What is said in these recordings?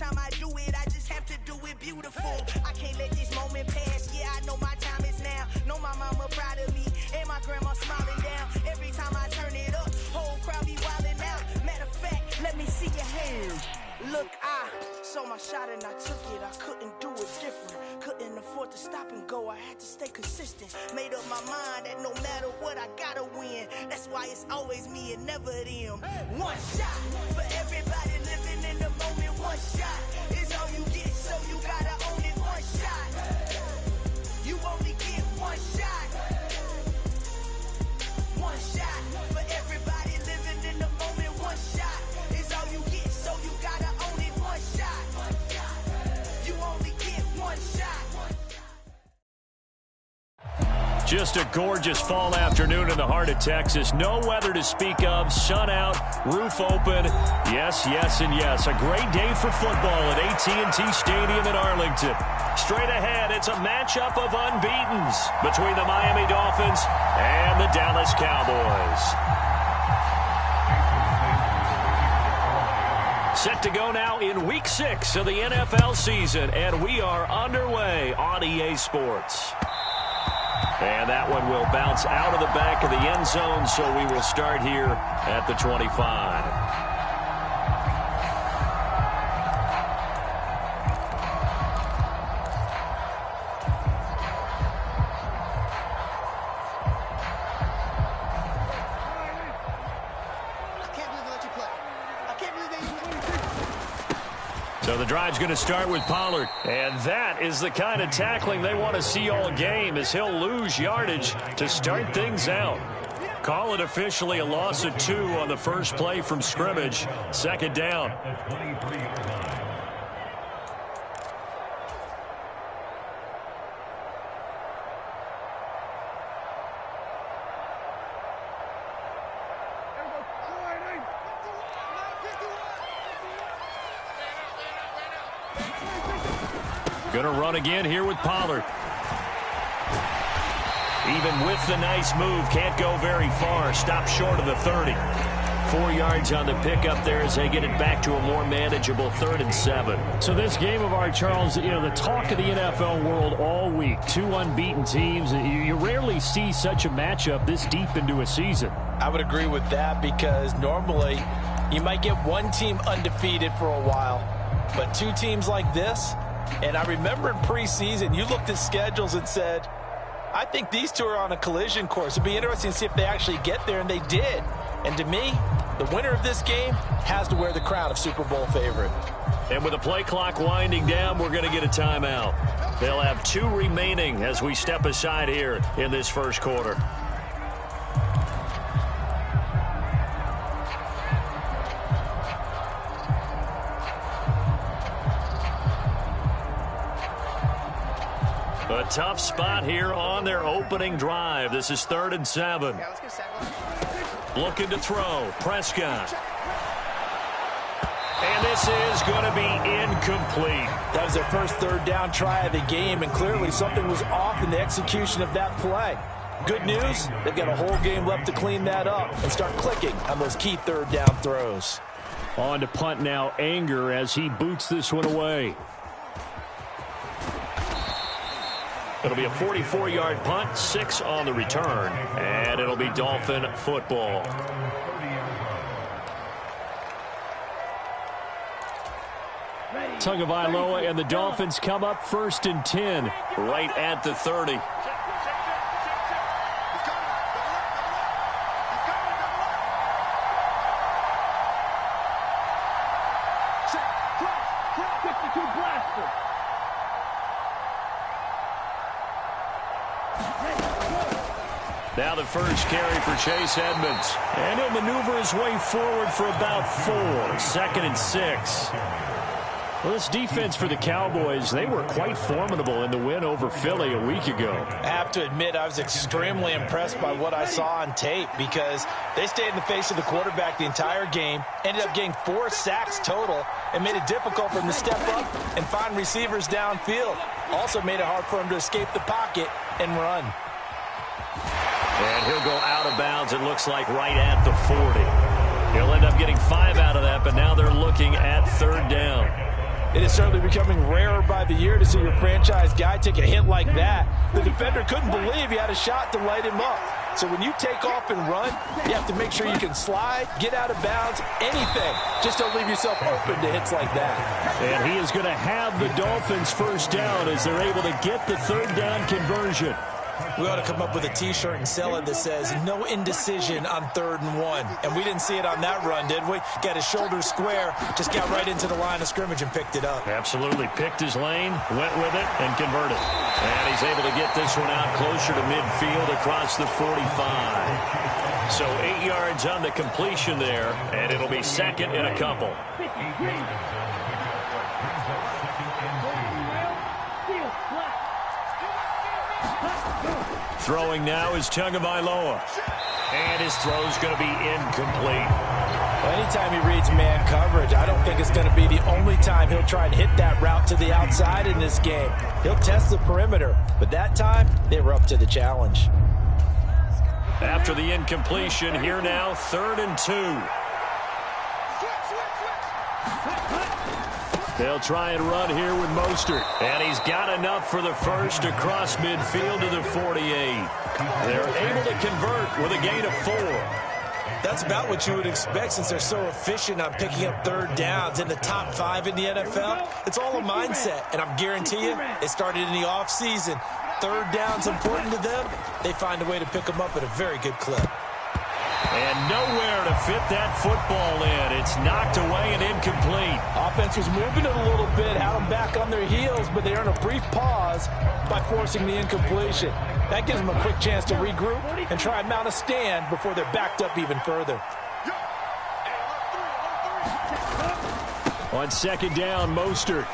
time I do it, I just have to do it beautiful. I can't let this moment pass. Yeah, I know my time is now. Know my mama proud of me, and my grandma smiling down. Every time I turn it up, whole crowd be wildin' out. Matter of fact, let me see your hands. Look, I saw my shot and I took it. I couldn't do it different. Couldn't afford to stop and go. I had to stay consistent. Made up my mind that no matter what, I gotta win. That's why it's always me and never them. One shot for everybody living in the moment. One shot is all you get, so you gotta own it. One shot. You only get one shot. One shot for everybody living in the moment. One shot is all you get, so you gotta own it. One shot. You only get one shot. Just a gorgeous fall afternoon in the heart of Texas. No weather to speak of. Sun out, roof open. Yes, yes, and yes. A great day for football at AT&T Stadium in Arlington. Straight ahead, it's a matchup of unbeatens between the Miami Dolphins and the Dallas Cowboys. Set to go now in Week 6 of the NFL season, and we are underway on EA Sports. And that one will bounce out of the back of the end zone, so we will start here at the 25. So the drive's going to start with Pollard. And that is the kind of tackling they want to see all game, as he'll lose yardage to start things out. Call it officially a loss of 2 on the first play from scrimmage. Second down. Going to run again here with Pollard. Even with the nice move, can't go very far. Stop short of the 30. 4 yards on the pickup there as they get it back to a more manageable 3rd and 7. So this game of ours, Charles, you know, the talk of the NFL world all week. 2 unbeaten teams. You rarely see such a matchup this deep into a season. I would agree with that, because normally you might get one team undefeated for a while, but 2 teams like this. And I remember in preseason, you looked at schedules and said, I think these 2 are on a collision course. It'd be interesting to see if they actually get there, and they did. And to me, the winner of this game has to wear the crown of Super Bowl favorite. And with the play clock winding down, we're going to get a timeout. They'll have 2 remaining as we step aside here in this first quarter. A tough spot here on their opening drive. This is 3rd and 7. Looking to throw. Prescott. And this is going to be incomplete. That was their first 3rd down try of the game, and clearly something was off in the execution of that play. Good news, they've got a whole game left to clean that up and start clicking on those key 3rd down throws. On to punt now, Anger, as he boots this one away. It'll be a 44-yard punt, 6 on the return, and it'll be Dolphin football. Tagovailoa and the Dolphins come up 1st and 10. Right at the 30. Now the first carry for Chase Edmonds. And he'll maneuver his way forward for about 4. 2nd and 6. Well, this defense for the Cowboys, they were quite formidable in the win over Philly a week ago. I have to admit, I was extremely impressed by what I saw on tape, because they stayed in the face of the quarterback the entire game, ended up getting 4 sacks total, and made it difficult for him to step up and find receivers downfield. Also made it hard for him to escape the pocket and run. And he'll go out of bounds, it looks like, right at the 40. He'll end up getting 5 out of that, but now they're looking at 3rd down. It is is certainly becoming rarer by the year to see your franchise guy take a hit like that. The defender couldn't believe he had a shot to light him up. So when you take off and run, you have to make sure you can slide, get out of bounds, anything. Just don't leave yourself open to hits like that. And he is going to have the Dolphins first down as they're able to get the third down conversion. We ought to come up with a T-shirt and sell it that says, no indecision on 3rd and 1. And we didn't see it on that run, did we? Got his shoulders square, just got right into the line of scrimmage and picked it up. Absolutely. Picked his lane, went with it, and converted. And he's able to get this one out closer to midfield across the 45. So 8 yards on the completion there, and it'll be second and a couple. Throwing now is Tagovailoa. And his throw's going to be incomplete. Well, anytime he reads man coverage, I don't think it's going to be the only time he'll try and hit that route to the outside in this game. He'll test the perimeter, but that time, they were up to the challenge. After the incompletion, here now, 3rd and 2. They'll try and run here with Mostert. And he's got enough for the first across midfield to the 48. They're able to convert with a gain of 4. That's about what you would expect since they're so efficient on picking up 3rd downs in the top 5 in the NFL. It's all a mindset, and I'm guarantee you, it started in the offseason. 3rd down's important to them. They find a way to pick them up at a very good clip. And nowhere to fit that football in. It's knocked away and incomplete. Offense was moving it a little bit, had them back on their heels, but they earn a brief pause by forcing the incompletion. That gives them a quick chance to regroup and try and mount a stand before they're backed up even further. On 2nd down, Mostert.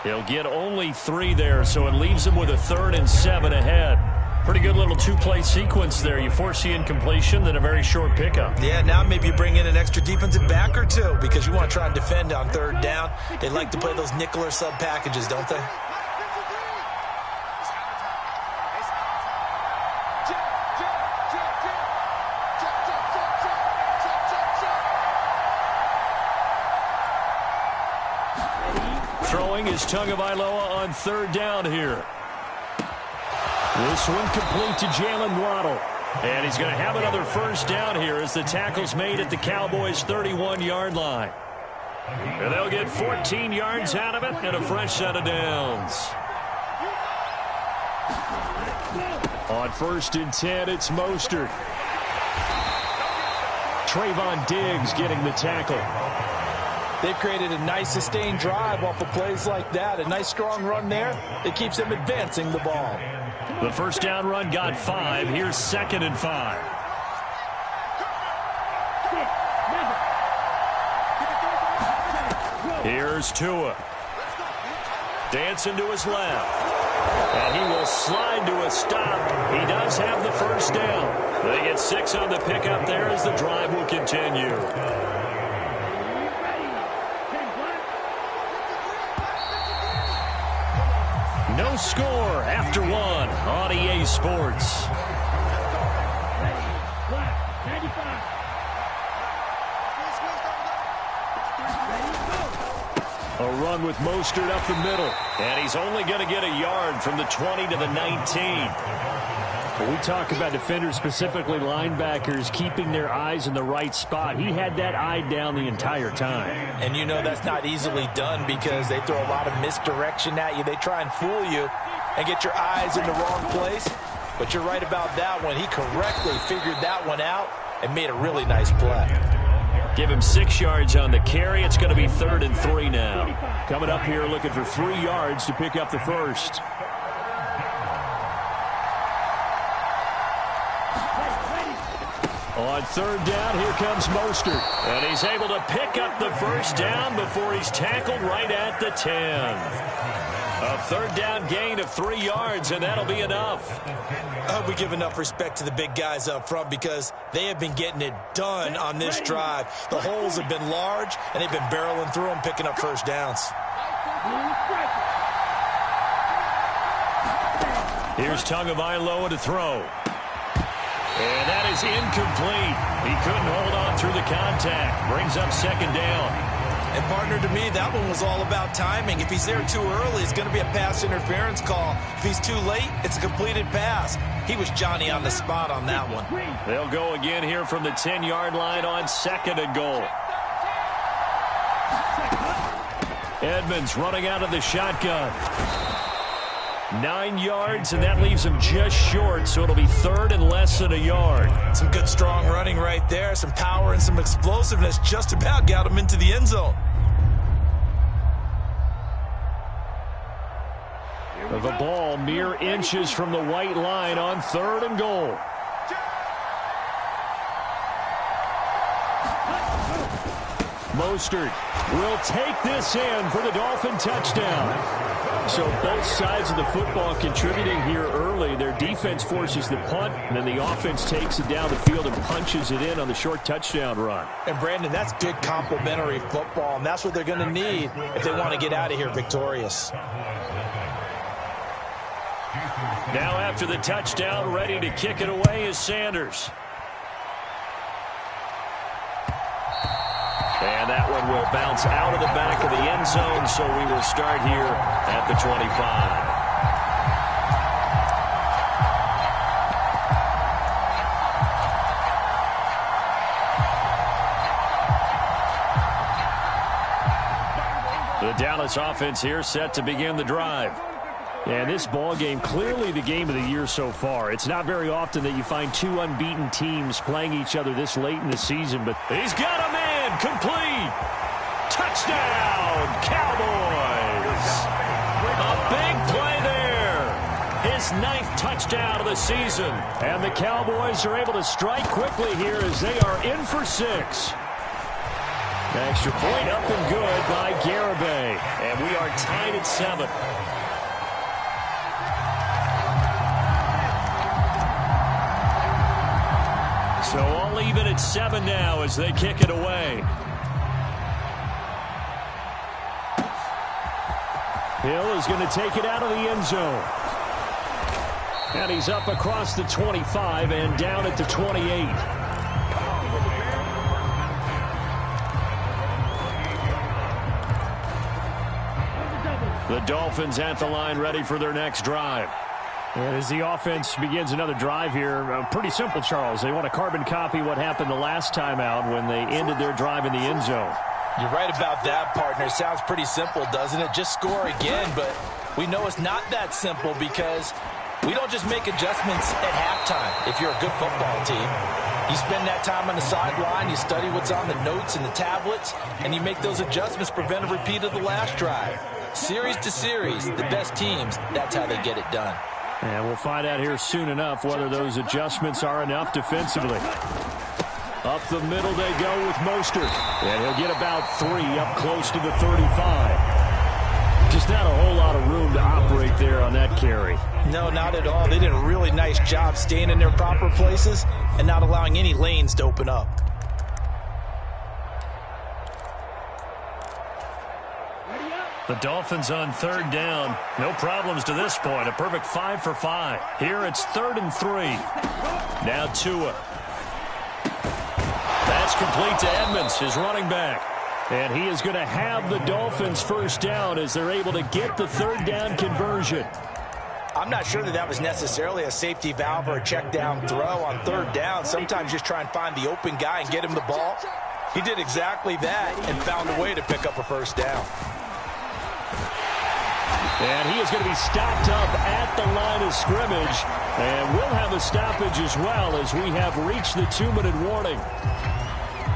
He'll get only 3 there, so it leaves him with a 3rd and 7 ahead. Pretty good little 2-play sequence there. You force the incompletion, then a very short pickup. Yeah, now maybe you bring in an extra defensive back or 2 because you want to try and defend on 3rd down. They like to play those nickel or sub packages, don't they? Throwing is Tagovailoa on 3rd down here. This one complete to Jalen Waddle. And he's going to have another first down here as the tackle's made at the Cowboys' 31-yard line. And they'll get 14 yards out of it and a fresh set of downs. On 1st and 10, it's Mostert. Trayvon Diggs getting the tackle. They've created a nice sustained drive off of plays like that. A nice strong run there that keeps them advancing the ball. The first down run got 5. Here's 2nd and 5. Here's Tua. Dancing to his left. And he will slide to a stop. He does have the first down. They get 6 on the pickup there as the drive will continue. No score after 1 on EA Sports. A run with Mostert up the middle. And he's only going to get a yard from the 20 to the 19. We talk about defenders, specifically linebackers, keeping their eyes in the right spot. He had that eye down the entire time. And you know that's not easily done because they throw a lot of misdirection at you. They try and fool you and get your eyes in the wrong place. But you're right about that one. He correctly figured that one out and made a really nice play. Give him 6 yards on the carry. It's going to be 3rd and 3 now. Coming up here looking for 3 yards to pick up the first. On 3rd down, here comes Mostert. And he's able to pick up the first down before he's tackled right at the 10. A 3rd down gain of 3 yards, and that'll be enough. I hope we give enough respect to the big guys up front because they have been getting it done on this drive. The holes have been large, and they've been barreling through them, picking up first downs. Here's Tagovailoa to throw. And that is incomplete. He couldn't hold on through the contact. Brings up 2nd down. And partner, to me, that one was all about timing. If he's there too early, it's going to be a pass interference call. If he's too late, it's a completed pass. He was Johnny on the spot on that one. They'll go again here from the 10-yard line on 2nd and goal. Edmonds running out of the shotgun. 9 yards, and that leaves him just short, so it'll be 3rd and less than a yard. Some good, strong running right there. Some power and some explosiveness just about got him into the end zone. The ball mere inches from the white line on 3rd and goal. Mostert will take this in for the Dolphin touchdown. So both sides of the football contributing here early. Their defense forces the punt, and then the offense takes it down the field and punches it in on the short touchdown run. And, Brandon, that's good complementary football, and that's what they're going to need if they want to get out of here victorious. Now after the touchdown, ready to kick it away is Sanders. And that one will bounce out of the back of the end zone, so we will start here at the 25. The Dallas offense here set to begin the drive. And this ball game, clearly the game of the year so far. It's not very often that you find two unbeaten teams playing each other this late in the season, but he's got a man complete. Touchdown, Cowboys. A big play there. His 9th touchdown of the season. And the Cowboys are able to strike quickly here as they are in for 6. Extra point up and good by Garibay. And we are tied at 7. So all even at 7 now as they kick it away. Hill is going to take it out of the end zone. And he's up across the 25 and down at the 28. The Dolphins at the line ready for their next drive. And as the offense begins another drive here, pretty simple, Charles. They want to carbon copy what happened the last time out when they ended their drive in the end zone. You're right about that, partner. Sounds pretty simple, doesn't it? Just score again, but we know it's not that simple because we don't just make adjustments at halftime if you're a good football team. You spend that time on the sideline, you study what's on the notes and the tablets, and you make those adjustments, prevent a repeat of the last drive. Series to series, the best teams, that's how they get it done. And we'll find out here soon enough whether those adjustments are enough defensively. Up the middle they go with Mostert. And he'll get about 3 up close to the 35. Just not a whole lot of room to operate there on that carry. No, not at all. They did a really nice job staying in their proper places and not allowing any lanes to open up. The Dolphins on 3rd down. No problems to this point. A perfect 5 for 5. Here it's 3rd and 3. Now Tua. That's complete to Edmonds, his running back. And he is going to have the Dolphins first down as they're able to get the 3rd down conversion. I'm not sure that was necessarily a safety valve or a check down throw on 3rd down. Sometimes just try and find the open guy and get him the ball. He did exactly that and found a way to pick up a first down. And he is going to be stopped up at the line of scrimmage. And we'll have a stoppage as well as we have reached the 2-minute warning.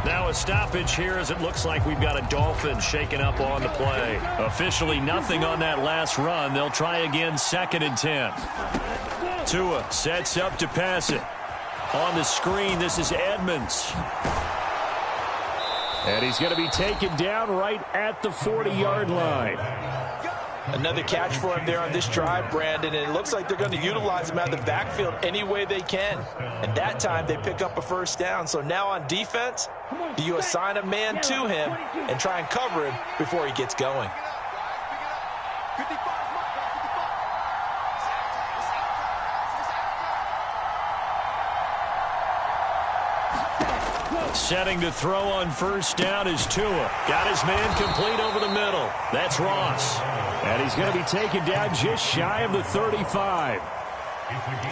Now a stoppage here as it looks like we've got a Dolphin shaken up on the play. Officially nothing on that last run. They'll try again 2nd and 10. Tua sets up to pass it. On the screen, this is Edmonds. And he's going to be taken down right at the 40-yard line. Another catch for him there on this drive, Brandon, and it looks like they're going to utilize him out of the backfield any way they can. And that time they pick up a first down. So now on defense, do you assign a man to him and try and cover him before he gets going? Setting to throw on first down is Tua. Got his man complete over the middle. That's Ross. And he's going to be taken down just shy of the 35.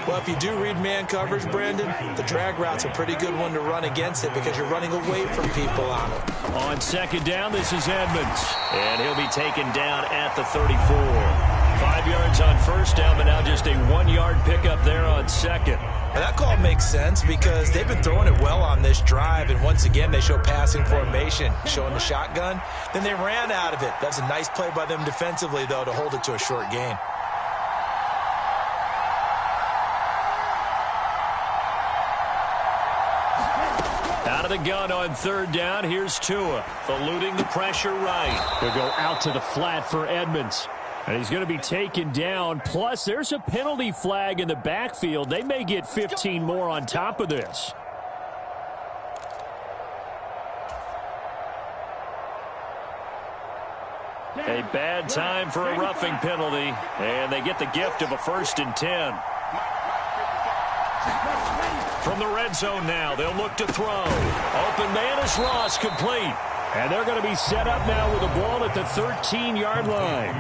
Well, if you do read man coverage, Brandon, the drag route's a pretty good one to run against it because you're running away from people on it. On second down, this is Edmonds. And he'll be taken down at the 34. 5 yards on first down, but now just a 1-yard pickup there on second. And that call makes sense because they've been throwing it well on this drive, and once again they show passing formation, showing the shotgun. Then they ran out of it. That's a nice play by them defensively, though, to hold it to a short gain. Out of the gun on third down, here's Tua, eluding the pressure right. They'll go out to the flat for Edmonds. And he's going to be taken down. Plus, there's a penalty flag in the backfield. They may get 15 more on top of this. A bad time for a roughing penalty, and they get the gift of a 1st and 10. From the red zone now, they'll look to throw. Open man is Ross, complete. And they're going to be set up now with the ball at the 13-yard line.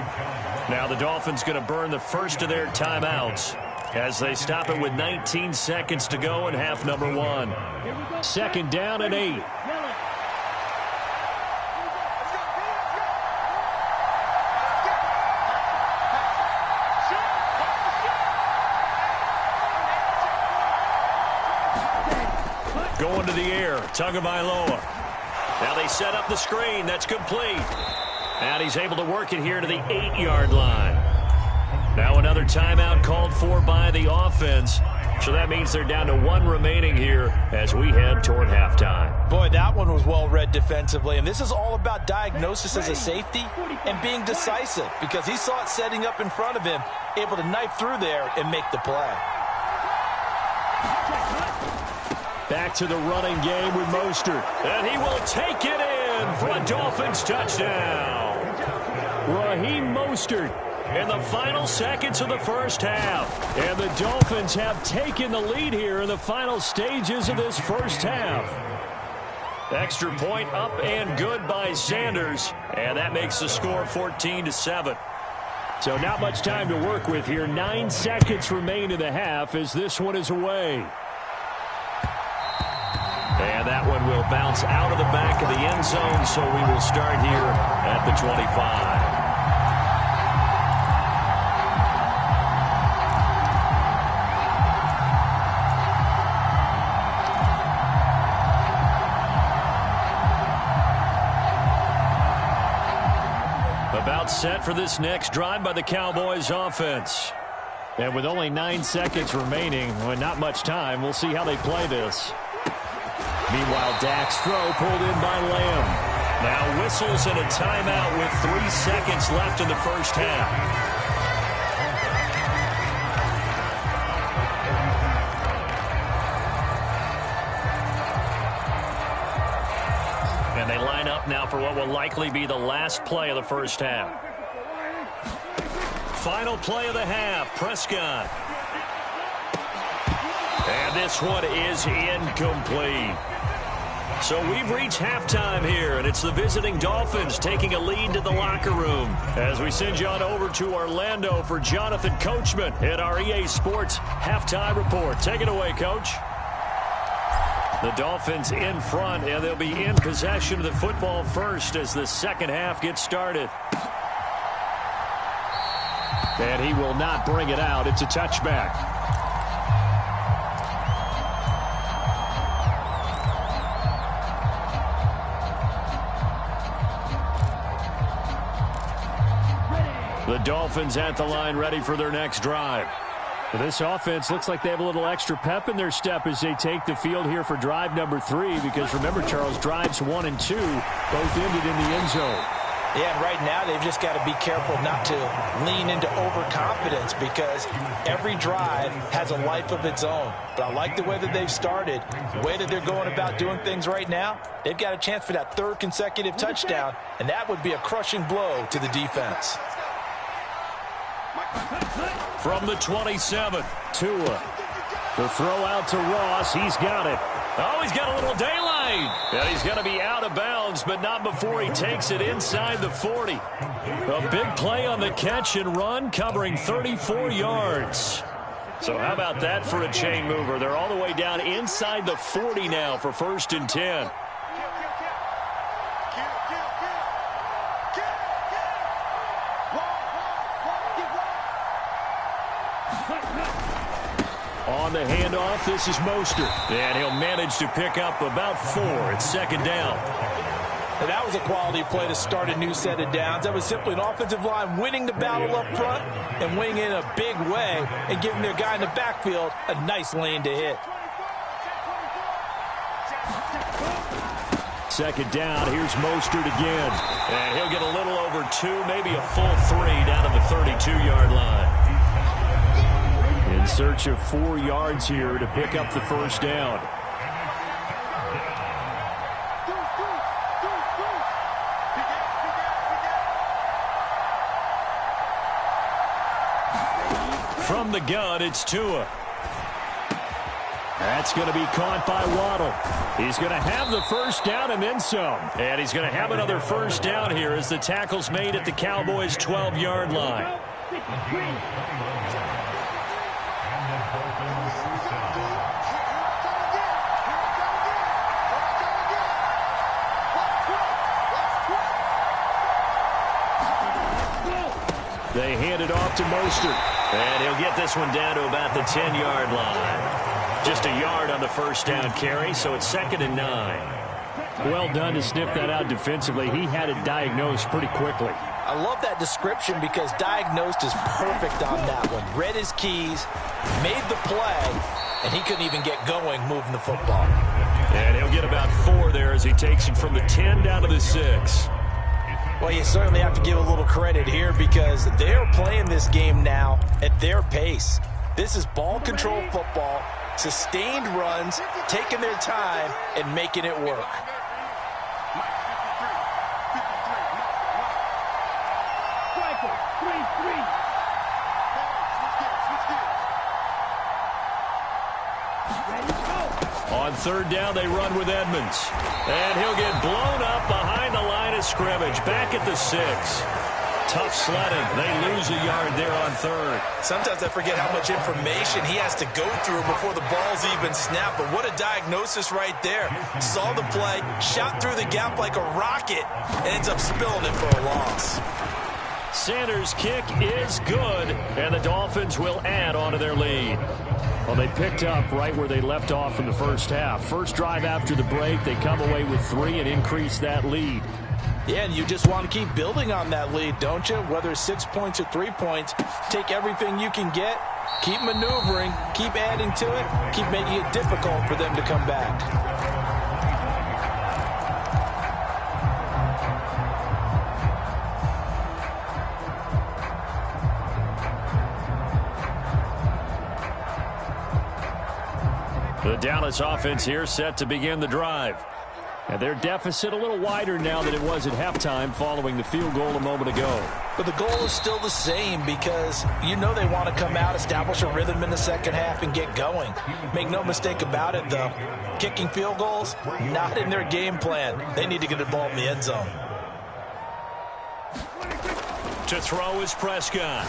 Now the Dolphins going to burn the first of their timeouts as they stop it with 19 seconds to go in half number 1. 2nd down and 8. Going to the air, Tagovailoa. Now they set up the screen. That's complete. And he's able to work it here to the 8-yard line. Now another timeout called for by the offense. So that means they're down to 1 remaining here as we head toward halftime. Boy, that one was well read defensively. And this is all about diagnosis as a safety and being decisive because he saw it setting up in front of him, able to knife through there and make the play. Back to the running game with Mostert. And he will take it in for a Dolphins touchdown. Raheem Mostert in the final seconds of the first half. And the Dolphins have taken the lead here in the final stages of this first half. Extra point up and good by Sanders. And that makes the score 14-7. So not much time to work with here. 9 seconds remain in the half as this one is away. And that one will bounce out of the back of the end zone, so we will start here at the 25. About set for this next drive by the Cowboys offense. And with only 9 seconds remaining, well, not much time, we'll see how they play this. Meanwhile, Dak's throw pulled in by Lamb. Now whistles and a timeout with 3 seconds left in the first half. And they line up now for what will likely be the last play of the first half. Final play of the half, Prescott. And this one is incomplete. So we've reached halftime here, and it's the visiting Dolphins taking a lead to the locker room. As we send you on over to Orlando for Jonathan Coachman at our EA Sports Halftime Report. Take it away, Coach. The Dolphins in front, and they'll be in possession of the football first as the second half gets started. And he will not bring it out. It's a touchback. The Dolphins at the line ready for their next drive. This offense looks like they have a little extra pep in their step as they take the field here for drive number 3. Because remember, Charles, drives 1 and 2 both ended in the end zone. Yeah, and right now they've just got to be careful not to lean into overconfidence because every drive has a life of its own. But I like the way that they've started, the way that they're going about doing things right now. They've got a chance for that 3rd consecutive touchdown, and that would be a crushing blow to the defense. From the 27, Tua. The throw out to Ross. He's got it. Oh, he's got a little daylight right. And he's going to be out of bounds, but not before he takes it inside the 40. A big play on the catch and run, covering 34 yards. So how about that for a chain mover? They're all the way down inside the 40 now for 1st and 10. On the handoff, this is Mostert. And he'll manage to pick up about 4. It's 2nd down. And that was a quality play to start a new set of downs. That was simply an offensive line winning the battle up front and winning in a big way and giving their guy in the backfield a nice lane to hit. 2nd down, here's Mostert again. And he'll get a little over 2, maybe a full 3 down to the 32-yard line. In search of 4 yards here to pick up the 1st down. From the gun, it's Tua. That's going to be caught by Waddle. He's going to have the 1st down and then some. And he's going to have another 1st down here as the tackle's made at the Cowboys' 12-yard line. They hand it off to Mostert. And he'll get this one down to about the 10-yard line. Just a yard on the 1st down carry, so it's 2nd and 9. Well done to sniff that out defensively. He had it diagnosed pretty quickly. I love that description because diagnosed is perfect on that one. Read his keys, made the play, and he couldn't even get going moving the football. And he'll get about 4 there as he takes it from the 10 down to the 6. Well, you certainly have to give a little credit here because they're playing this game now at their pace. This is ball control football, sustained runs, taking their time, and making it work. On 3rd down, they run with Edmonds. And he'll get blown up behind the line of scrimmage, back at the 6. Tough sledding. They lose a yard there on 3rd. Sometimes I forget how much information he has to go through before the ball's even snapped. But what a diagnosis right there. Saw the play, shot through the gap like a rocket, and ends up spilling it for a loss. Sanders' kick is good, and the Dolphins will add on to their lead. Well, they picked up right where they left off in the 1st half. First drive after the break, they come away with 3 and increase that lead. Yeah, and you just want to keep building on that lead, don't you? Whether it's 6 points or 3 points, take everything you can get, keep maneuvering, keep adding to it, keep making it difficult for them to come back. The Dallas offense here set to begin the drive. And their deficit a little wider now than it was at halftime following the field goal a moment ago. But the goal is still the same because you know they want to come out, establish a rhythm in the 2nd half, and get going. Make no mistake about it, though. Kicking field goals, not in their game plan. They need to get the ball in the end zone. To throw is Prescott.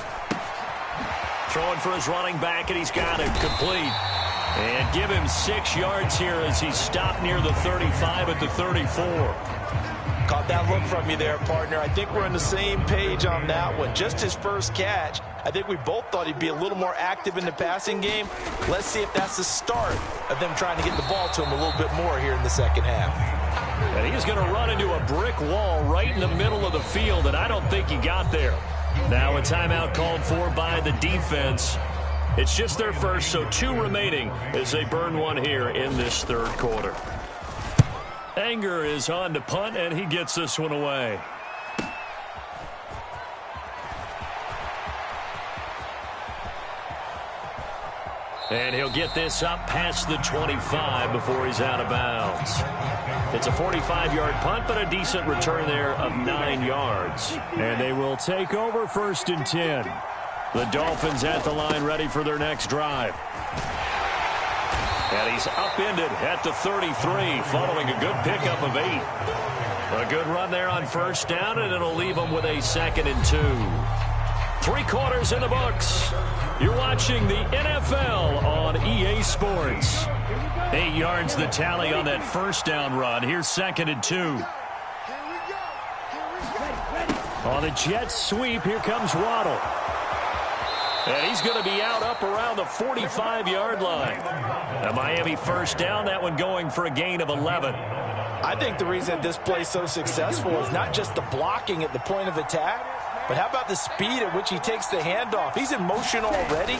Throwing for his running back, and he's got it complete. And give him 6 yards here as he's stopped near the 35 at the 34. Caught that look from you there, partner. I think we're on the same page on that one. Just his first catch. I think we both thought he'd be a little more active in the passing game. Let's see if that's the start of them trying to get the ball to him a little bit more here in the 2nd half. And he's going to run into a brick wall right in the middle of the field, and I don't think he got there. Now a timeout called for by the defense. It's just their first, so 2 remaining as they burn one here in this 3rd quarter. Anger is on to punt, and he gets this one away. And he'll get this up past the 25 before he's out of bounds. It's a 45-yard punt, but a decent return there of 9 yards. And they will take over 1st and 10. The Dolphins at the line ready for their next drive. And he's upended at the 33 following a good pickup of 8. A good run there on first down, and it'll leave him with a 2nd and 2. 3 quarters in the books. You're watching the NFL on EA Sports. 8 yards the tally on that first down run. Here's 2nd and 2. On the Jets sweep, here comes Waddle. And he's going to be out up around the 45-yard line. A Miami first down, that one going for a gain of 11. I think the reason this play's so successful is not just the blocking at the point of attack, but how about the speed at which he takes the handoff? He's in motion already,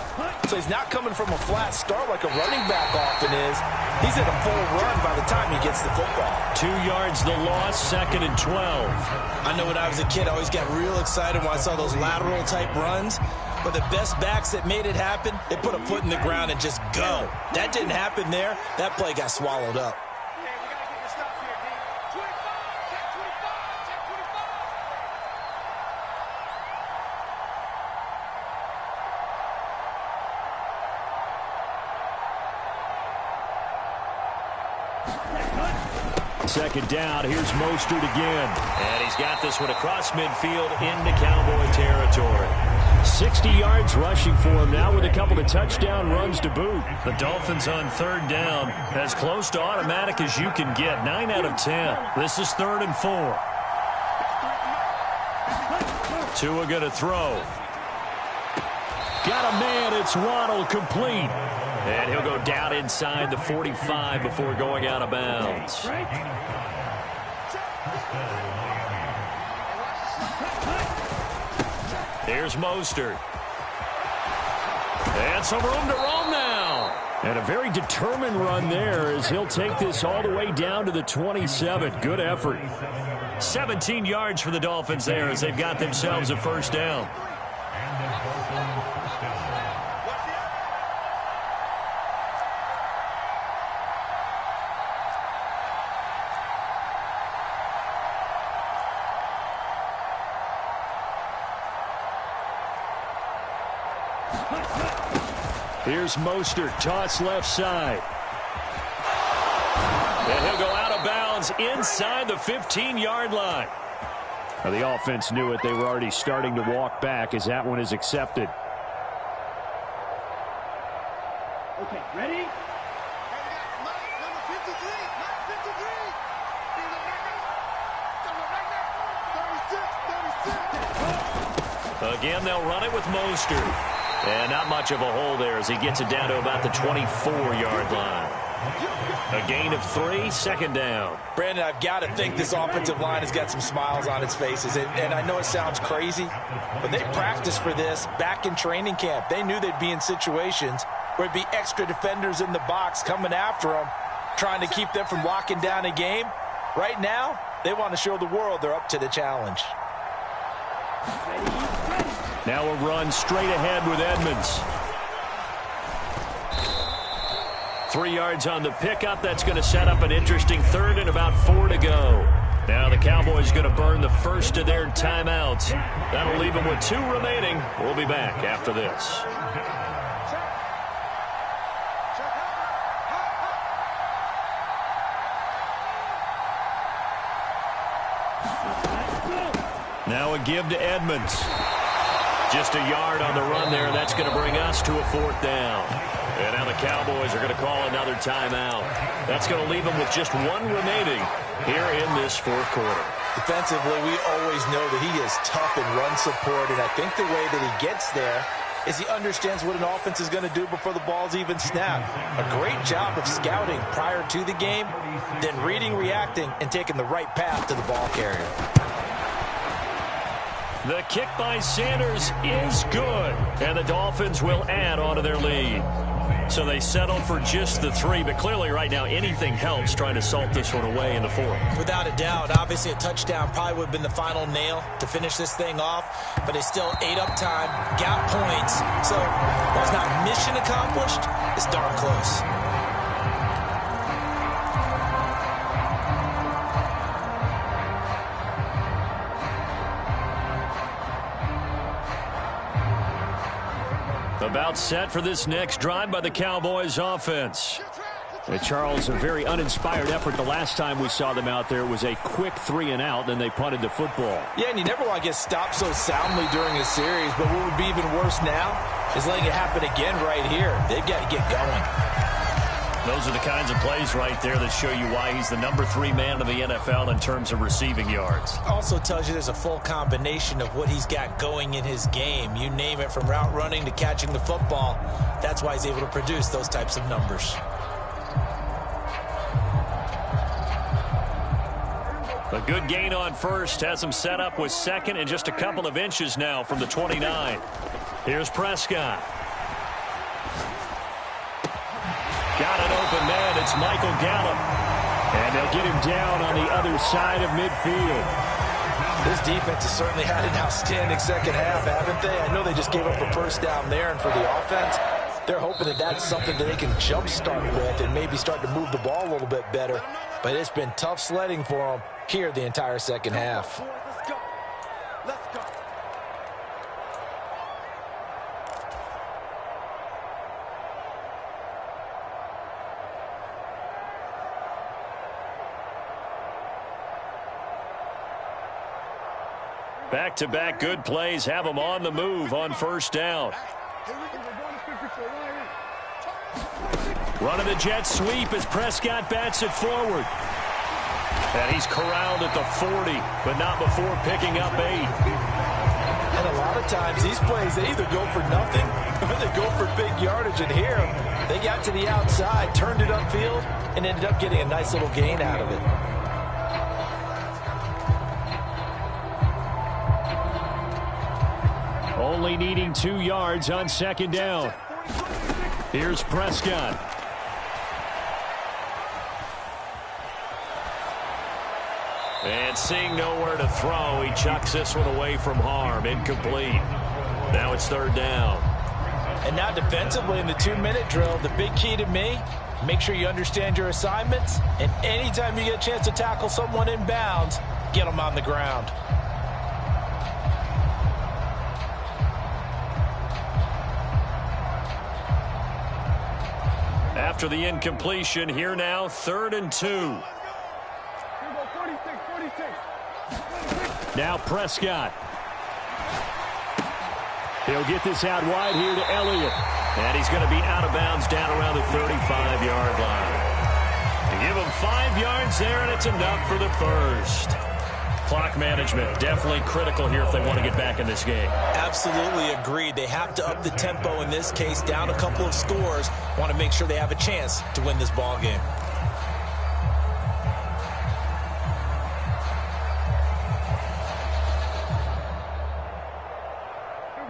so he's not coming from a flat start like a running back often is. He's in a full run by the time he gets the football. 2 yards the loss, 2nd and 12. I know when I was a kid, I always got real excited when I saw those lateral-type runs. But the best backs that made it happen, they put a foot in the ground and just go. That didn't happen there. That play got swallowed up. Second down, here's Mostert again. And he's got this one across midfield into Cowboy territory. 60 yards rushing for him now with a couple of touchdown runs to boot. The Dolphins on 3rd down, as close to automatic as you can get. 9 out of 10. This is 3rd and 4. Tua going to throw. Got a man, it's Waddle, complete. And he'll go down inside the 45 before going out of bounds. Here's Mostert. And some room to roam now. And a very determined run there as he'll take this all the way down to the 27. Good effort. 17 yards for the Dolphins there as they've got themselves a first down. Here's Mostert, toss left side. And he'll go out of bounds inside the 15-yard line. Now, the offense knew it. They were already starting to walk back as that one is accepted. Okay, ready? Again, they'll run it with Mostert. And not much of a hole there as he gets it down to about the 24-yard line. A gain of 3, 2nd down. Brandon, I've got to think this offensive line has got some smiles on its faces. And I know it sounds crazy, but they practiced for this back in training camp. They knew they'd be in situations where it'd be extra defenders in the box coming after them, trying to keep them from locking down a game. Right now, they want to show the world they're up to the challenge. Now a run straight ahead with Edmonds. 3 yards on the pickup. That's going to set up an interesting 3rd and about 4 to go. Now the Cowboys going to burn the first of their timeouts. That'll leave them with 2 remaining. We'll be back after this. Now a give to Edmonds. Just a yard on the run there, and that's going to bring us to a 4th down. And now the Cowboys are going to call another timeout. That's going to leave them with just 1 remaining here in this 4th quarter. Defensively, we always know that he is tough in run support, and I think the way that he gets there is he understands what an offense is going to do before the ball's even snapped. A great job of scouting prior to the game, then reading, reacting, and taking the right path to the ball carrier. The kick by Sanders is good, and the Dolphins will add on to their lead. So they settle for just the 3, but clearly right now anything helps trying to salt this one away in the 4th. Without a doubt, obviously a touchdown probably would have been the final nail to finish this thing off, but it's still ate up time, got points, so while it's not mission accomplished, it's darn close. About set for this next drive by the Cowboys offense. Charles, a very uninspired effort. The last time we saw them out there was a quick 3-and-out, then they punted the football. Yeah, and you never want to get stopped so soundly during a series, but what would be even worse now is letting it happen again right here. They've got to get going. Those are the kinds of plays right there that show you why he's the number 3 man in the NFL in terms of receiving yards. Also tells you there's a full combination of what he's got going in his game. You name it, from route running to catching the football. That's why he's able to produce those types of numbers. A good gain on first has him set up with second and just a couple of inches now from the 29. Here's Prescott. Got an open man. It's Michael Gallup. And they'll get him down on the other side of midfield. This defense has certainly had an outstanding second half, haven't they? I know they just gave up a first down there, and for the offense, they're hoping that that's something that they can jumpstart with and maybe start to move the ball a little bit better. But it's been tough sledding for them here the entire second half. Let's go. Back-to-back good plays have them on the move on first down. Running the jet sweep as Prescott bats it forward. And he's corralled at the 40, but not before picking up 8. And a lot of times these plays, they either go for nothing or they go for big yardage. And here, they got to the outside, turned it upfield, and ended up getting a nice little gain out of it. Only needing 2 yards on second down. Here's Prescott. And seeing nowhere to throw, he chucks this one away from harm. Incomplete. Now it's third down. And now defensively in the 2-minute drill, the big key to me, make sure you understand your assignments. And anytime you get a chance to tackle someone in bounds, get them on the ground. After the incompletion, here now, 3rd and 2. Now Prescott. He'll get this out wide here to Elliott. And he's going to be out of bounds down around the 35-yard line. To give him 5 yards there, and it's enough for the first. Clock management definitely critical here if they want to get back in this game. Absolutely agreed. They have to up the tempo in this case, down a couple of scores. Want to make sure they have a chance to win this ball game.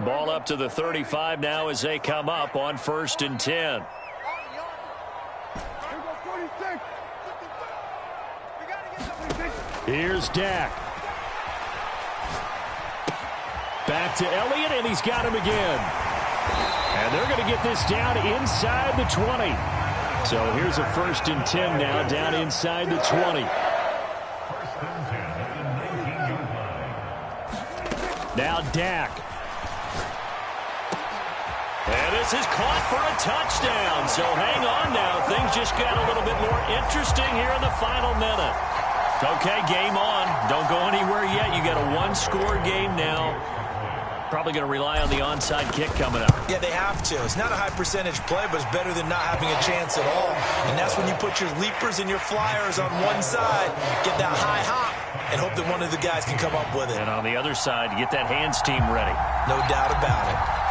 Ball up to the 35 now as they come up on 1st and 10. Here's Dak. Back to Elliott, and he's got him again. And they're going to get this down inside the 20. So here's a 1st and 10 now, down inside the 20. Now Dak. And this is caught for a touchdown. So hang on now. Things just got a little bit more interesting here in the final minute. Okay, game on. Don't go anywhere yet. You got a 1-score game now. Probably going to rely on the onside kick coming up. Yeah, they have to. It's not a high percentage play, but it's better than not having a chance at all. And that's when you put your leapers and your flyers on one side, get that high hop, and hope that one of the guys can come up with it. And on the other side, get that hands team ready. No doubt about it.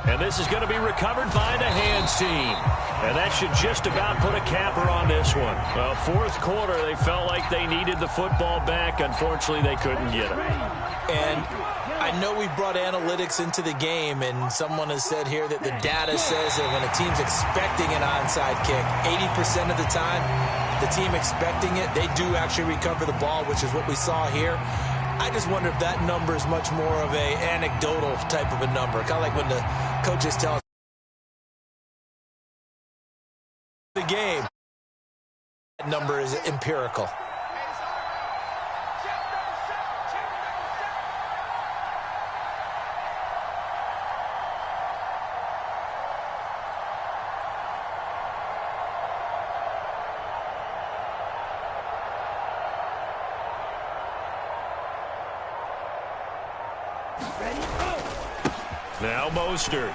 And this is going to be recovered by the hands team. And that should just about put a capper on this one. Well, 4th quarter, they felt like they needed the football back. Unfortunately, they couldn't get it. And I know we brought analytics into the game, and someone has said here that the data says that when a team's expecting an onside kick, 80% of the time, the team expecting it, they do actually recover the ball, which is what we saw here. I just wonder if that number is much more of a anecdotal type of a number, kind of like when the coaches tell us the game. That number is empirical. Now Mostert.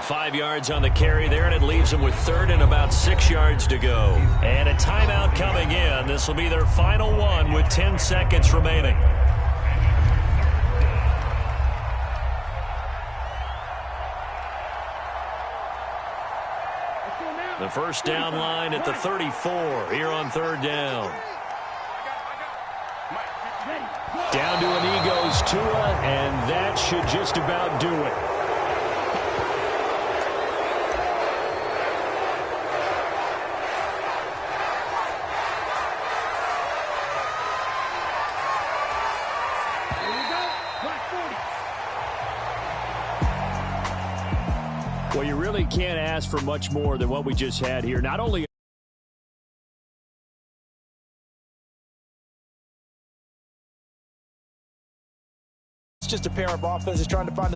5 yards on the carry there, and it leaves them with third and about 6 yards to go. And a timeout coming in. This will be their final one with 10 seconds remaining. The first down line at the 34 here on third down. Down to an Eagles Tua, and that should just about do it. Well, you really can't ask for much more than what we just had here. Not only it's just a pair of offenses trying to find